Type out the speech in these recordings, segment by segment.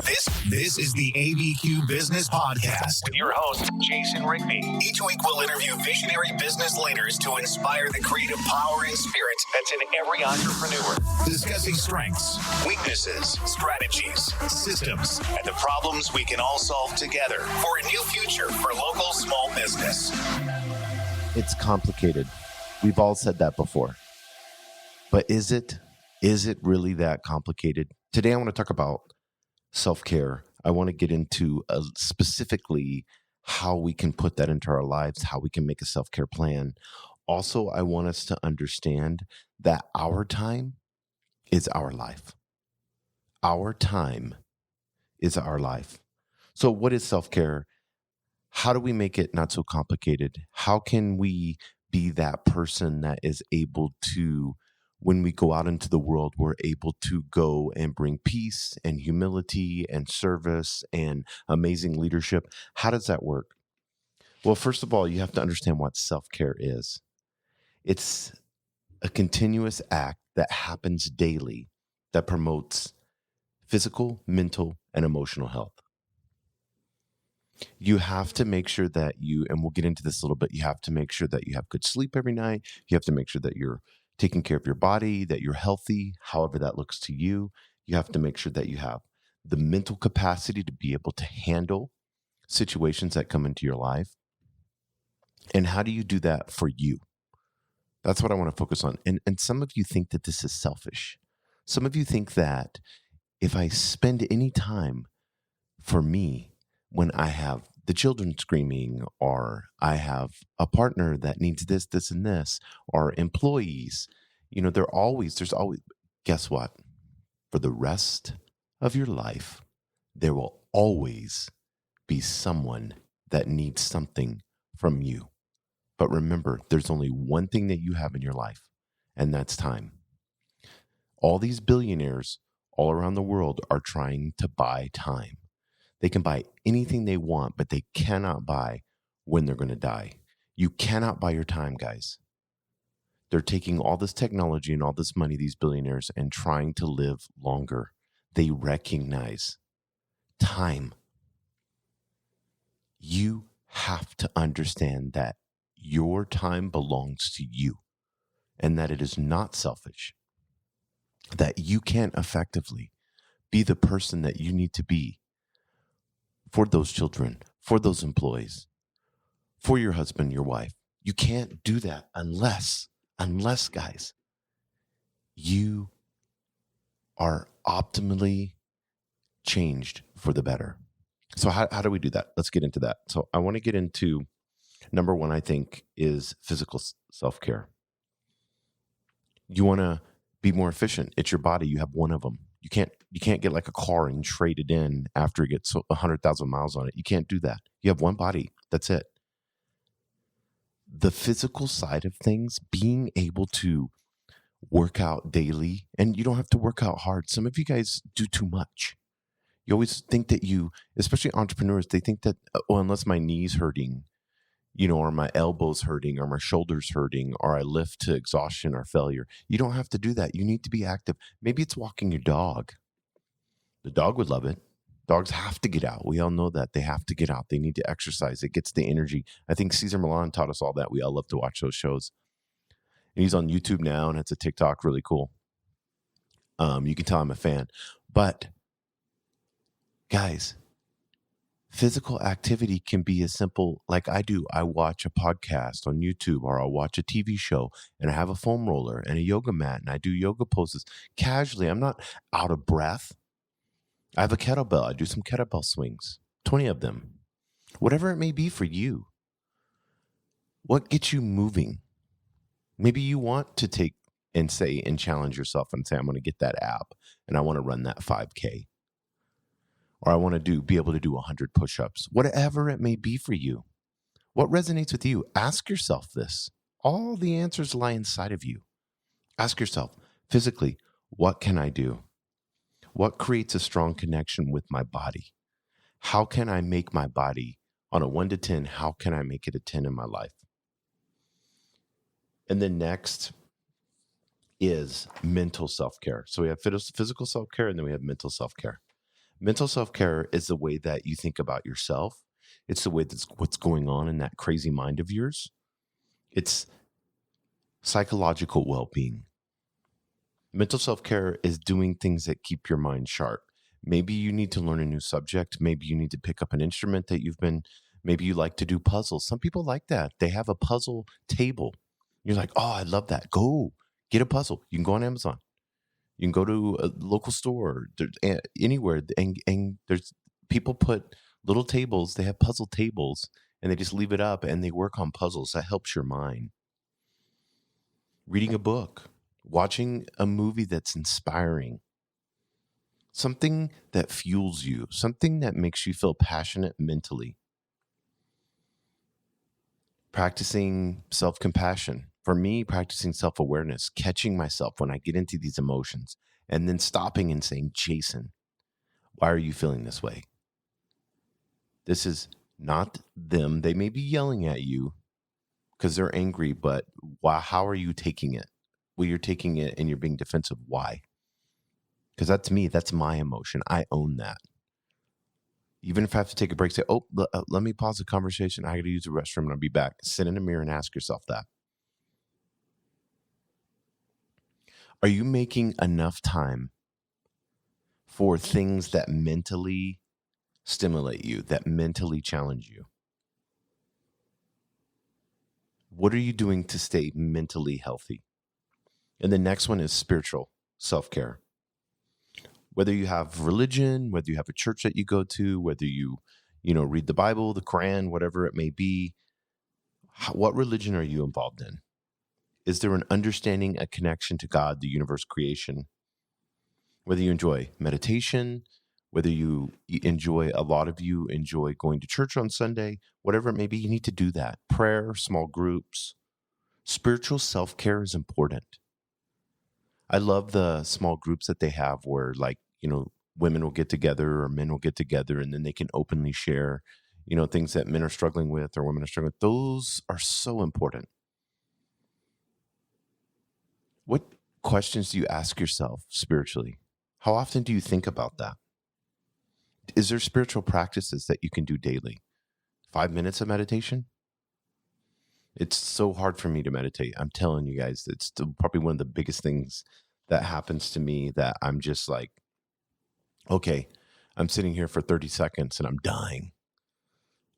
This is the ABQ Business Podcast with your host, Jason Rigby. Each week we'll interview visionary business leaders to inspire the creative power and spirit that's in every entrepreneur. Discussing strengths, weaknesses, strategies, systems, and the problems we can all solve together for a new future for local small business. It's complicated. We've all said that before. But is it really that complicated? Today I want to talk about self-care. I want to get into specifically how we can put that into our lives, how we can make a self-care plan. Also, I want us to understand that our time is our life. Our time is our life. So what is self-care? How do we make it not so complicated? How can we be that person that is able to, when we go out into the world, we're able to go and bring peace and humility and service and amazing leadership? How does that work? Well, first of all, you have to understand what self-care is. It's a continuous act that happens daily that promotes physical, mental, and emotional health. You have to make sure that and we'll get into this a little bit, you have to make sure that you have good sleep every night. You have to make sure that you're taking care of your body, that you're healthy, however that looks to you. You have to make sure that you have the mental capacity to be able to handle situations that come into your life. And how do you do that for you? That's what I want to focus on. And some of you think that this is selfish. Some of you think that if I spend any time for me when I have the children screaming, or I have a partner that needs this, this, and this, or employees, there's always, guess what? For the rest of your life, there will always be someone that needs something from you. But remember, there's only one thing that you have in your life, and that's time. All these billionaires all around the world are trying to buy time. They can buy anything they want, but they cannot buy when they're going to die. You cannot buy your time, guys. They're taking all this technology and all this money, these billionaires, and trying to live longer. They recognize time. You have to understand that your time belongs to you and that it is not selfish, that you can't effectively be the person that you need to be for those children, for those employees, for your husband, your wife. You can't do that unless, guys, you are optimally changed for the better. So how do we do that? Let's get into that. So I want to get into number one, I think, is physical self-care. You want to be more efficient. It's your body. You have one of them. You can't get like a car and trade it in after it gets 100,000 miles on it. You can't do that. You have one body. That's it. The physical side of things, being able to work out daily, and you don't have to work out hard. Some of you guys do too much. You always think that especially entrepreneurs, they think that, unless my knee's hurting, or my elbow's hurting, or my shoulder's hurting, or I lift to exhaustion or failure. You don't have to do that. You need to be active. Maybe it's walking your dog. The dog would love it. Dogs have to get out. We all know that. They have to get out. They need to exercise. It gets the energy. I think Cesar Millan taught us all that. We all love to watch those shows. And he's on YouTube now, and it's a TikTok. Really cool. You can tell I'm a fan. But, guys, physical activity can be as simple like I do. I watch a podcast on YouTube, or I'll watch a TV show, and I have a foam roller and a yoga mat, and I do yoga poses casually. I'm not out of breath. I have a kettlebell. I do some kettlebell swings, 20 of them, whatever it may be for you. What gets you moving? Maybe you want to take and challenge yourself and say, I'm going to get that app and I want to run that 5K. Or I want to be able to do 100 push-ups, whatever it may be for you. What resonates with you? Ask yourself this. All the answers lie inside of you. Ask yourself, physically, what can I do? What creates a strong connection with my body? How can I make my body, on a 1 to 10, how can I make it a 10 in my life? And then next is mental self-care. So we have physical self-care, and then we have mental self-care. Mental self-care is the way that you think about yourself. It's the way that's what's going on in that crazy mind of yours. It's psychological well-being. Mental self-care is doing things that keep your mind sharp. Maybe you need to learn a new subject. Maybe you need to pick up an instrument that maybe you like to do puzzles. Some people like that. They have a puzzle table. You're like, oh, I love that. Go get a puzzle. You can go on Amazon. You can go to a local store, anywhere. And there's people put little tables. They have puzzle tables and they just leave it up and they work on puzzles. That helps your mind. Reading a book, watching a movie that's inspiring, something that fuels you, something that makes you feel passionate mentally. Practicing self-compassion. For me, practicing self-awareness, catching myself when I get into these emotions, and then stopping and saying, Jason, why are you feeling this way? This is not them. They may be yelling at you because they're angry, but how are you taking it? Well, you're taking it and you're being defensive. Why? Because that's me. That's my emotion. I own that. Even if I have to take a break, say, let me pause the conversation. I got to use the restroom and I'll be back. Sit in the mirror and ask yourself that. Are you making enough time for things that mentally stimulate you, that mentally challenge you? What are you doing to stay mentally healthy? And the next one is spiritual self-care. Whether you have religion, whether you have a church that you go to, whether you read the Bible, the Quran, whatever it may be, what religion are you involved in? Is there an understanding, a connection to God, the universe, creation? Whether you enjoy meditation, whether a lot of you enjoy going to church on Sunday, whatever it may be, you need to do that. Prayer, small groups. Spiritual self-care is important. I love the small groups that they have where women will get together or men will get together and then they can openly share, things that men are struggling with or women are struggling with. Those are so important. What questions do you ask yourself spiritually? How often do you think about that? Is there spiritual practices that you can do daily? 5 minutes of meditation? It's so hard for me to meditate. I'm telling you guys, it's probably one of the biggest things that happens to me that I'm just like, okay, I'm sitting here for 30 seconds and I'm dying.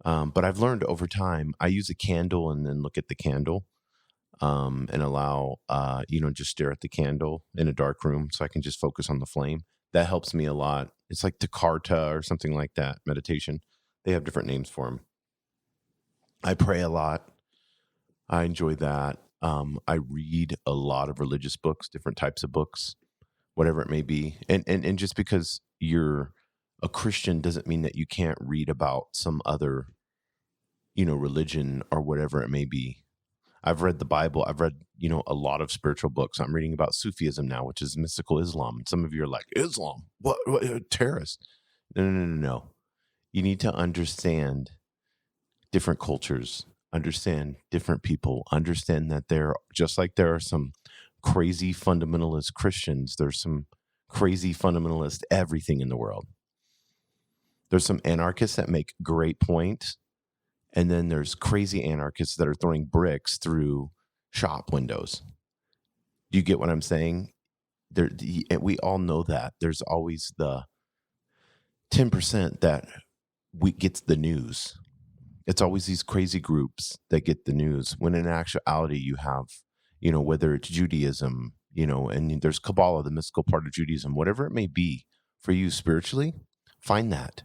But I've learned over time, I use a candle and then look at the candle and allow, just stare at the candle in a dark room so I can just focus on the flame. That helps me a lot. It's like Takarta or something like that, meditation. They have different names for them. I pray a lot. I enjoy that. I read a lot of religious books, different types of books, whatever it may be. And just because you're a Christian doesn't mean that you can't read about some other, religion or whatever it may be. I've read the Bible. I've read, a lot of spiritual books. I'm reading about Sufism now, which is mystical Islam. And some of you are like, Islam? What terrorist? No. You need to understand different cultures, understand different people, understand that just like there are some crazy fundamentalist Christians, there's some crazy fundamentalist everything in the world. There's some anarchists that make great points. And then there's crazy anarchists that are throwing bricks through shop windows. Do you get what I'm saying? We all know that. There's always the 10% that gets the news. It's always these crazy groups that get the news. When in actuality, you have, whether it's Judaism, and there's Kabbalah, the mystical part of Judaism, whatever it may be for you spiritually, find that.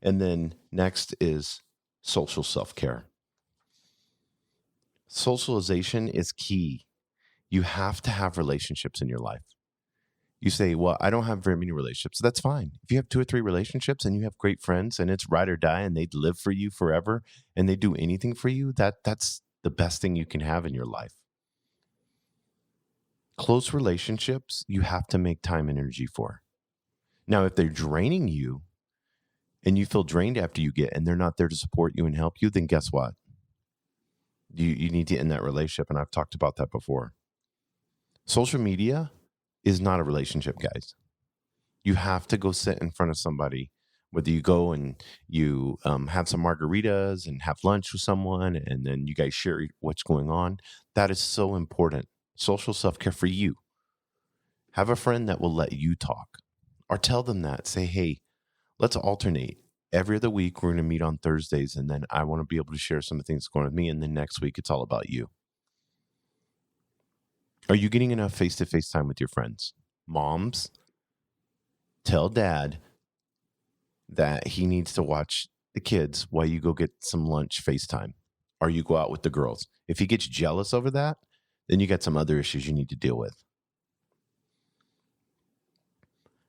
And then next is social self-care. Socialization is key. You have to have relationships in your life. You say, well, I don't have very many relationships. That's fine. If you have 2 or 3 relationships and you have great friends and it's ride or die and they'd live for you forever and they do anything for you, that's the best thing you can have in your life. Close relationships, you have to make time and energy for. Now, if they're draining you and you feel drained after you get and they're not there to support you and help you, then guess what? You need to end that relationship. And I've talked about that before. Social media is not a relationship, guys. You have to go sit in front of somebody, whether you go and you have some margaritas and have lunch with someone, and then you guys share what's going on. That is so important. Social self-care for you. Have a friend that will let you talk, or tell them that. Say, hey, let's alternate. Every other week, we're going to meet on Thursdays, and then I want to be able to share some of the things going on with me, and then next week, it's all about you. Are you getting enough face-to-face time with your friends? Moms, tell dad that he needs to watch the kids while you go get some lunch FaceTime, or you go out with the girls. If he gets jealous over that, then you got some other issues you need to deal with.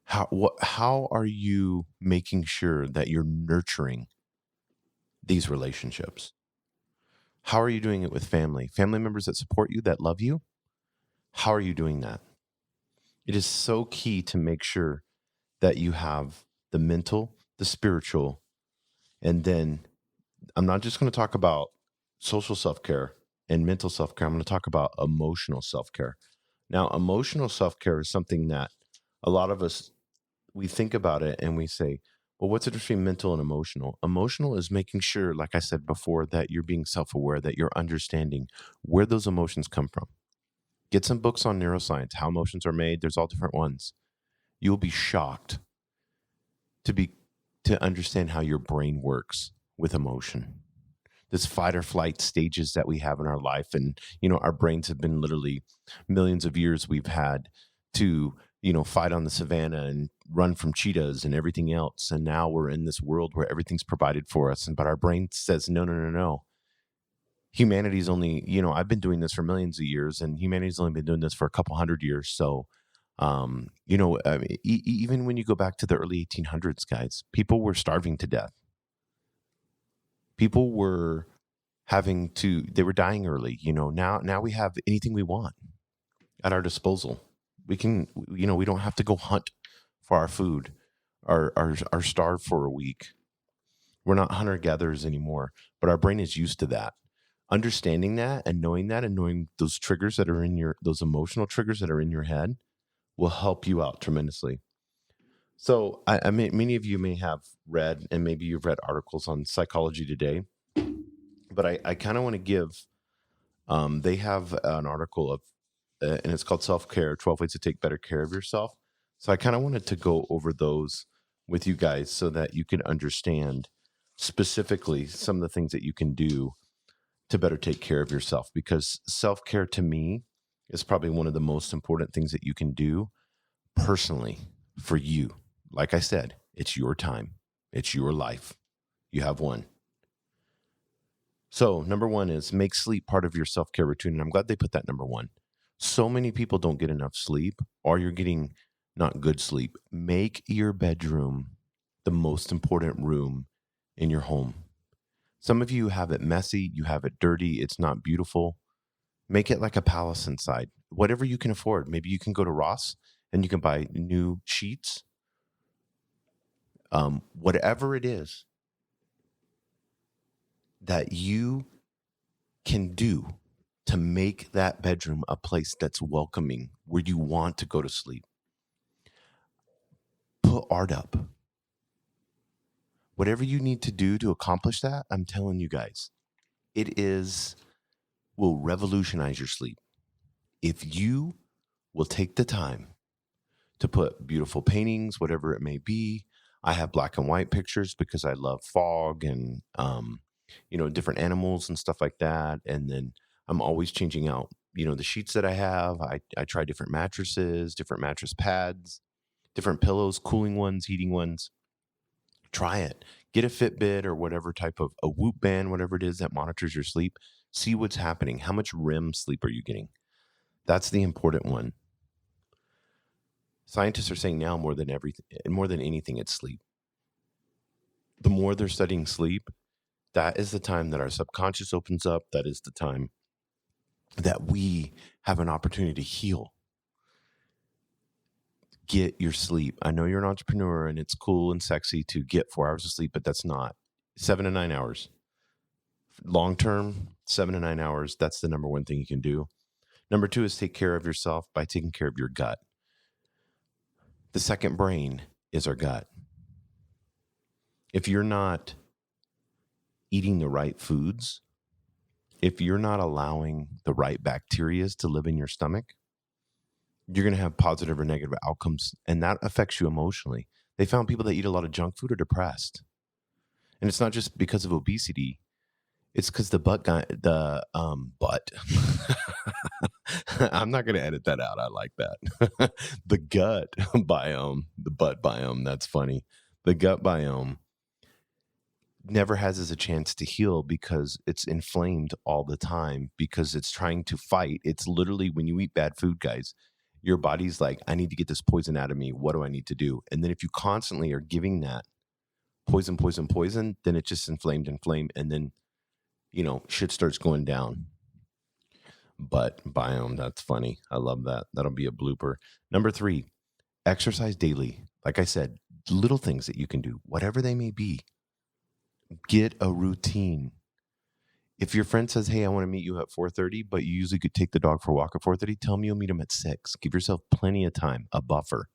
How are you making sure that you're nurturing these relationships? How are you doing it with family members that support you, that love you? How are you doing that? It is so key to make sure that you have the mental, the spiritual, and then I'm not just going to talk about social self-care and mental self-care. I'm going to talk about emotional self-care. Now, emotional self-care is something that a lot of us, we think about it and we say, well, what's the difference between mental and emotional? Emotional is making sure, like I said before, that you're being self-aware, that you're understanding where those emotions come from. Get some books on neuroscience, how emotions are made. There's all different ones. You'll be shocked to understand how your brain works with emotion. This fight or flight stages that we have in our life. And, our brains have been literally millions of years we've had to, fight on the savannah and run from cheetahs and everything else. And now we're in this world where everything's provided for us. But our brain says, no, no, no, no. Humanity's only, I've been doing this for millions of years, and humanity's only been doing this for a couple hundred years. So, even when you go back to the early 1800s, guys, people were starving to death. People were they were dying early. Now we have anything we want at our disposal. We can, we don't have to go hunt for our food or starve for a week. We're not hunter-gatherers anymore, but our brain is used to that. Understanding that and knowing those triggers that are those emotional triggers that are in your head will help you out tremendously. So I mean, many of you may have read, and maybe you've read articles on Psychology Today, but I kind of want to give, they have an article of, and it's called Self-Care, 12 Ways to Take Better Care of Yourself. So I kind of wanted to go over those with you guys so that you can understand specifically some of the things that you can do to better take care of yourself, because self-care to me is probably one of the most important things that you can do personally for you. Like I said, it's your time. It's your life. You have one. So number one is make sleep part of your self-care routine. And I'm glad they put that number one. So many people don't get enough sleep, or you're getting not good sleep. Make your bedroom the most important room in your home. Some of you have it messy, you have it dirty, it's not beautiful. Make it like a palace inside. Whatever you can afford. Maybe you can go to Ross and you can buy new sheets. Whatever it is that you can do to make that bedroom a place that's welcoming, where you want to go to sleep. Put art up. Whatever you need to do to accomplish that, I'm telling you guys, will revolutionize your sleep. If you will take the time to put beautiful paintings, whatever it may be. I have black and white pictures because I love fog and, different animals and stuff like that. And then I'm always changing out, the sheets that I have. I try different mattresses, different mattress pads, different pillows, cooling ones, heating ones. Try it. Get a Fitbit or whatever type of a Whoop band, whatever it is that monitors your sleep. See what's happening. How much REM sleep are you getting? That's the important one. Scientists are saying now more than anything, it's sleep. The more they're studying sleep, that is the time that our subconscious opens up. That is the time that we have an opportunity to heal. Get your sleep. I know you're an entrepreneur and it's cool and sexy to get 4 hours of sleep, but that's not 7 to 9 hours. Long term, 7 to 9 hours. That's the number one thing you can do. Number two is take care of yourself by taking care of your gut. The second brain is our gut. If you're not eating the right foods, if you're not allowing the right bacteria to live in your stomach, you're going to have positive or negative outcomes, and that affects you emotionally. They found people that eat a lot of junk food are depressed. And it's not just because of obesity. It's because the butt. I'm not going to edit that out. I like that. The gut biome, the butt biome. That's funny. The gut biome never has a chance to heal because it's inflamed all the time because it's trying to fight. It's literally when you eat bad food, guys, your body's like, I need to get this poison out of me. What do I need to do? And then if you constantly are giving that poison, then it's just inflamed. And then, shit starts going down. Butt biome. That's funny. I love that. That'll be a blooper. Number 3, exercise daily. Like I said, little things that you can do, whatever they may be. Get a routine. If your friend says, hey, I want to meet you at 4:30, but you usually could take the dog for a walk at 4:30, tell me you'll meet him at 6. Give yourself plenty of time, a buffer.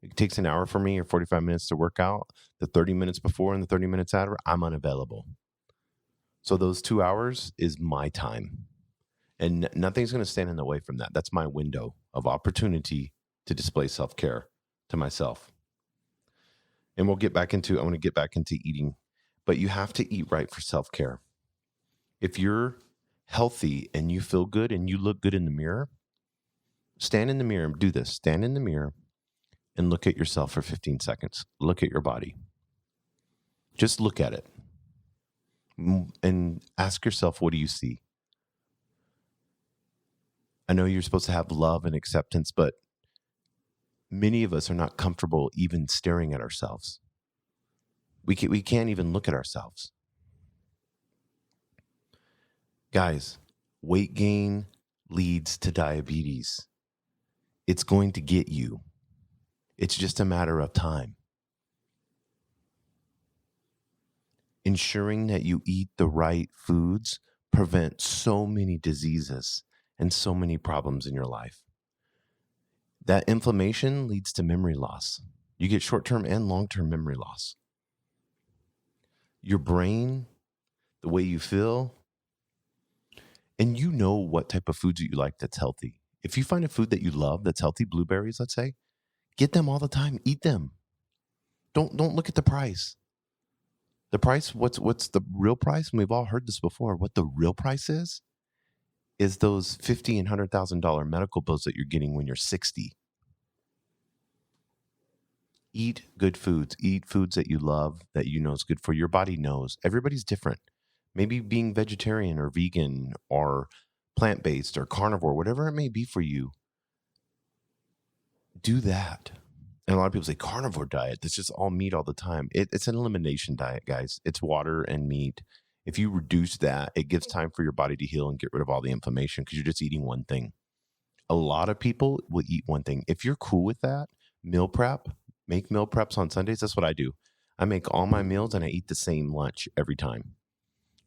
It takes an hour for me or 45 minutes to work out. The 30 minutes before and the 30 minutes after, I'm unavailable. So those 2 hours is my time. And nothing's going to stand in the way from that. That's my window of opportunity to display self-care to myself. And I want to get back into eating. But you have to eat right for self-care. If you're healthy and you feel good and you look good in the mirror, stand in the mirror and do this. Stand in the mirror and look at yourself for 15 seconds. Look at your body. Just look at it. And ask yourself, what do you see? I know you're supposed to have love and acceptance, but many of us are not comfortable even staring at ourselves. We can't even look at ourselves. Guys, weight gain leads to diabetes. It's going to get you. It's just a matter of time. Ensuring that you eat the right foods prevents so many diseases and so many problems in your life. That inflammation leads to memory loss. You get short-term and long-term memory loss. Your brain, the way you feel, and you know what type of foods that you like that's healthy. If you find a food that you love that's healthy, blueberries, let's say, get them all the time. Eat them. Don't look at the price. The price, what's the real price? And we've all heard this before. What the real price is those $50,000 and $100,000 medical bills that you're getting when you're 60. Eat good foods. Eat foods that you love, that you know is good for your body. Knows everybody's different. Maybe being vegetarian or vegan or plant-based or carnivore, whatever it may be for you, do that. And a lot of people say carnivore diet, that's just all meat all the time. It's an elimination diet, guys. It's water and meat. If you reduce that, it gives time for your body to heal and get rid of all the inflammation because you're just eating one thing. A lot of people will eat one thing. If you're cool with that, meal prep, make meal preps on Sundays. That's what I do. I make all my meals and I eat the same lunch every time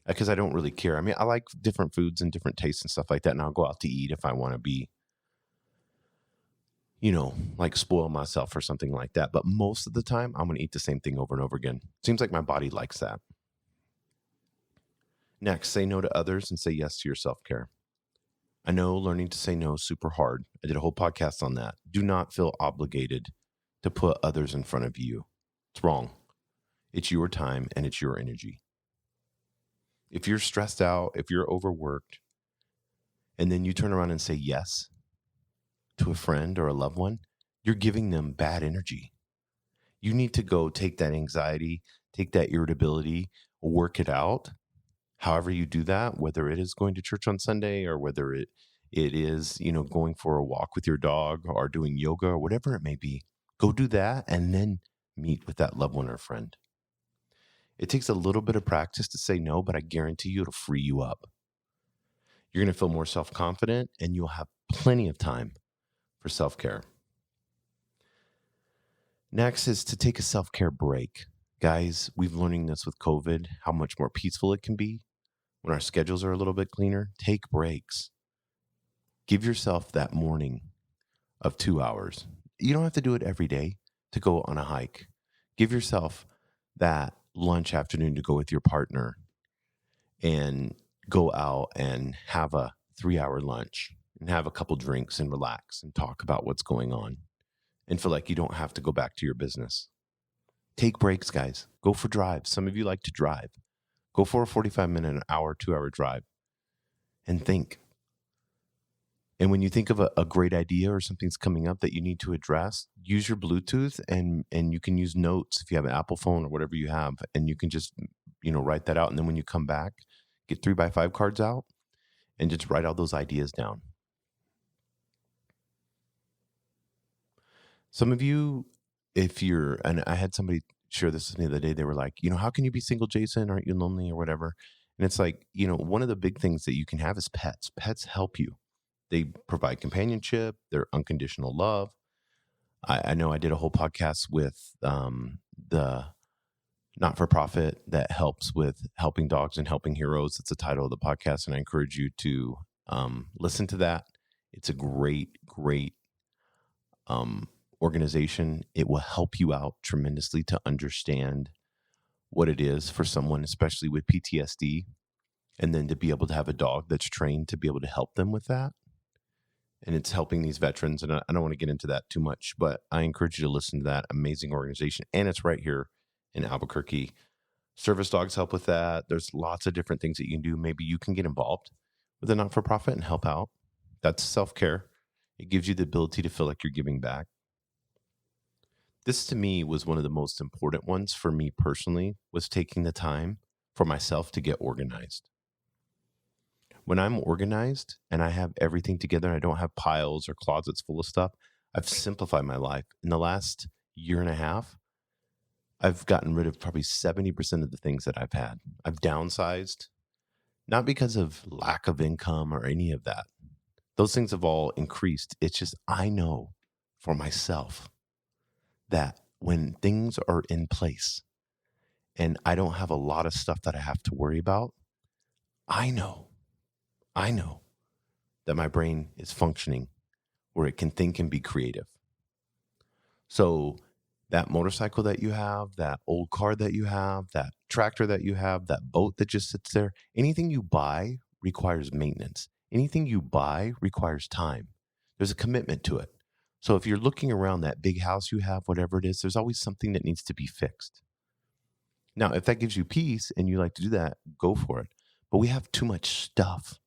because I don't really care. I mean, I like different foods and different tastes and stuff like that. And I'll go out to eat if I want to be, like spoil myself or something like that. But most of the time, I'm going to eat the same thing over and over again. Seems like my body likes that. Next, say no to others and say yes to your self-care. I know learning to say no is super hard. I did a whole podcast on that. Do not feel obligated to put others in front of you. It's wrong. It's your time and it's your energy. If you're stressed out, if you're overworked, and then you turn around and say yes to a friend or a loved one, you're giving them bad energy. You need to go take that anxiety, take that irritability, work it out. However you do that, whether it is going to church on Sunday or whether it is, going for a walk with your dog or doing yoga or whatever it may be, go do that and then meet with that loved one or friend. It takes a little bit of practice to say no, but I guarantee you it'll free you up. You're going to feel more self-confident and you'll have plenty of time for self-care. Next is to take a self-care break. Guys, we've learning this with COVID, how much more peaceful it can be when our schedules are a little bit cleaner. Take breaks. Give yourself that morning of 2 hours. you don't have to do it every day to go on a hike. Give yourself that lunch afternoon to go with your partner and go out and have a 3-hour lunch and have a couple drinks and relax and talk about what's going on and feel like you don't have to go back to your business. Take breaks, guys. Go for drives. Some of you like to drive. Go for a 45-minute, an hour, 2-hour drive and think. And when you think of a great idea or something's coming up that you need to address, use your Bluetooth and you can use notes if you have an Apple phone or whatever you have, and you can just, write that out. And then when you come back, get 3x5 cards out and just write all those ideas down. Some of you, and I had somebody share this with me the other day, they were like, how can you be single, Jason? Aren't you lonely or whatever? And it's like, one of the big things that you can have is pets. Pets help you. They provide companionship. They're unconditional love. I know I did a whole podcast with the not-for-profit that helps with helping dogs and helping heroes. It's the title of the podcast, and I encourage you to listen to that. It's a great organization. It will help you out tremendously to understand what it is for someone, especially with PTSD, and then to be able to have a dog that's trained to be able to help them with that. And it's helping these veterans. And I don't want to get into that too much, but I encourage you to listen to that amazing organization. And it's right here in Albuquerque. Service dogs help with that. There's lots of different things that you can do. Maybe you can get involved with a not-for-profit and help out. That's self-care. It gives you the ability to feel like you're giving back. This to me was one of the most important ones for me personally, was taking the time for myself to get organized. When I'm organized and I have everything together and I don't have piles or closets full of stuff, I've simplified my life. In the last year and a half, I've gotten rid of probably 70% of the things that I've had. I've downsized, not because of lack of income or any of that. Those things have all increased. It's just I know for myself that when things are in place and I don't have a lot of stuff that I have to worry about, I know that my brain is functioning where it can think and be creative. So that motorcycle that you have, that old car that you have, that tractor that you have, that boat that just sits there, anything you buy requires maintenance. Anything you buy requires time. There's a commitment to it. So if you're looking around that big house you have, whatever it is, there's always something that needs to be fixed. Now, if that gives you peace and you like to do that, go for it. But we have too much stuff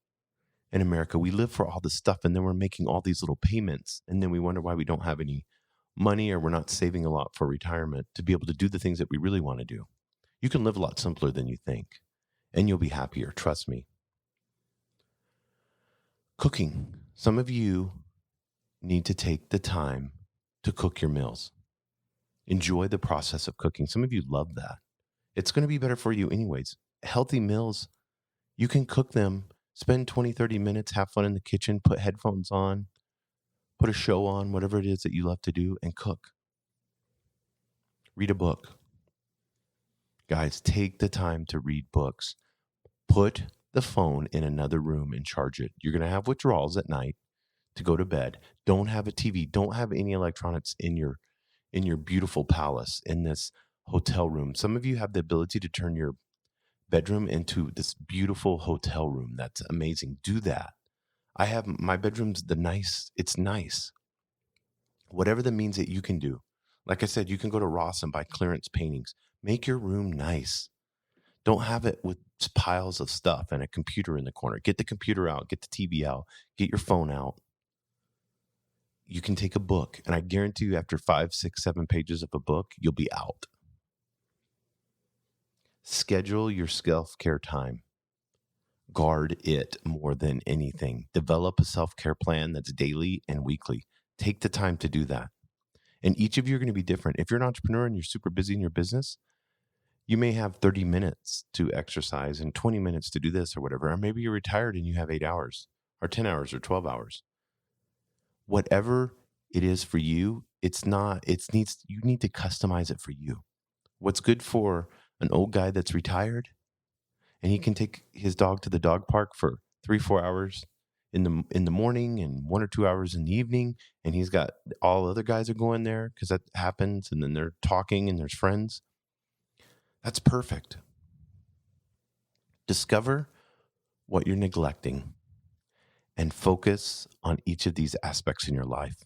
in America. We live for all this stuff, and then we're making all these little payments, and then we wonder why we don't have any money or we're not saving a lot for retirement to be able to do the things that we really want to do. You can live a lot simpler than you think, and you'll be happier. Trust me. Cooking. Some of you need to take the time to cook your meals. Enjoy the process of cooking. Some of you love that. It's going to be better for you anyways. Healthy meals, you can cook them, spend 20, 30 minutes, have fun in the kitchen, put headphones on, put a show on, whatever it is that you love to do, and cook. Read a book. Guys, take the time to read books. Put the phone in another room and charge it. You're going to have withdrawals at night to go to bed. Don't have a TV. Don't have any electronics in your beautiful palace, in this hotel room. Some of you have the ability to turn your bedroom into this beautiful hotel room. That's amazing. Do that. I have my bedroom's it's nice. Whatever that means that you can do. Like I said, you can go to Ross and buy clearance paintings. Make your room nice. Don't have it with piles of stuff and a computer in the corner. Get the computer out, get the TV out, get your phone out. You can take a book, and I guarantee you after 5, 6, 7 pages of a book, you'll be out. Schedule your self-care time. Guard it more than anything. Develop a self-care plan that's daily and weekly. Take the time to do that. And each of you are going to be different. If you're an entrepreneur and you're super busy in your business, you may have 30 minutes to exercise and 20 minutes to do this or whatever. Or maybe you're retired and you have 8 hours or 10 hours or 12 hours. Whatever it is for you, you need to customize it for you. What's good for an old guy that's retired and he can take his dog to the dog park for 3-4 hours in the morning and 1 or 2 hours in the evening, and he's got all other guys are going there because that happens, and then they're talking and there's friends. That's perfect. Discover what you're neglecting and focus on each of these aspects in your life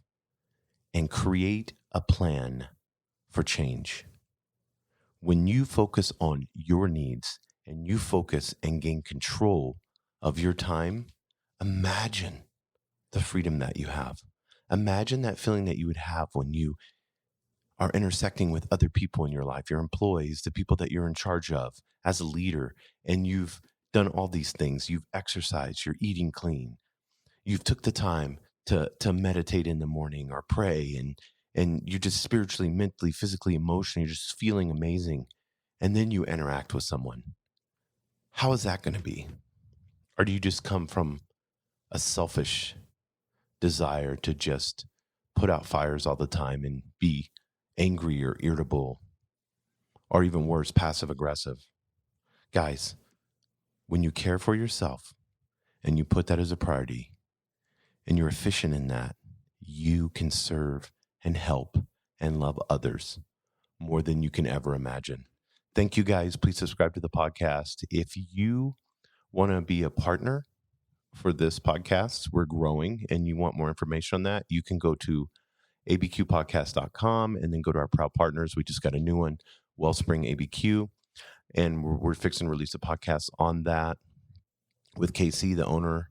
and create a plan for change. When you focus on your needs and you focus and gain control of your time, imagine the freedom that you have. Imagine that feeling that you would have when you are intersecting with other people in your life, your employees, the people that you're in charge of as a leader, and you've done all these things. You've exercised, you're eating clean. You've took the time to meditate in the morning or pray, and you're just spiritually, mentally, physically, emotionally, you're just feeling amazing. And then you interact with someone. How is that going to be? Or do you just come from a selfish desire to just put out fires all the time and be angry or irritable, or even worse, passive aggressive? Guys, when you care for yourself and you put that as a priority and you're efficient in that, you can serve and help and love others more than you can ever imagine. Thank you, guys. Please subscribe to the podcast. If you want to be a partner for this podcast, we're growing, and you want more information on that, you can go to abqpodcast.com and then go to our proud partners. We just got a new one, Wellspring ABQ, and we're fixing to release a podcast on that with KC, the owner.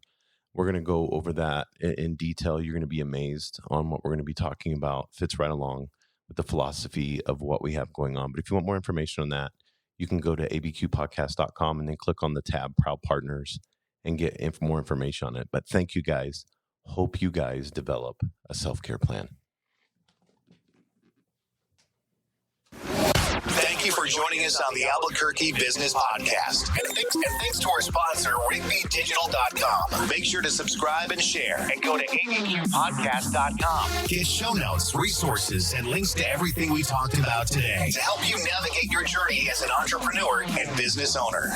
We're going to go over that in detail. You're going to be amazed on what we're going to be talking about. Fits right along with the philosophy of what we have going on. But if you want more information on that, you can go to abqpodcast.com and then click on the tab Proud Partners and get more information on it. But thank you, guys. Hope you guys develop a self-care plan. Thank you for joining us on the Albuquerque Business Podcast. And thanks to our sponsor, RigbyDigital.com. Make sure to subscribe and share, and go to abqpodcast.com. Get show notes, resources, and links to everything we talked about today to help you navigate your journey as an entrepreneur and business owner.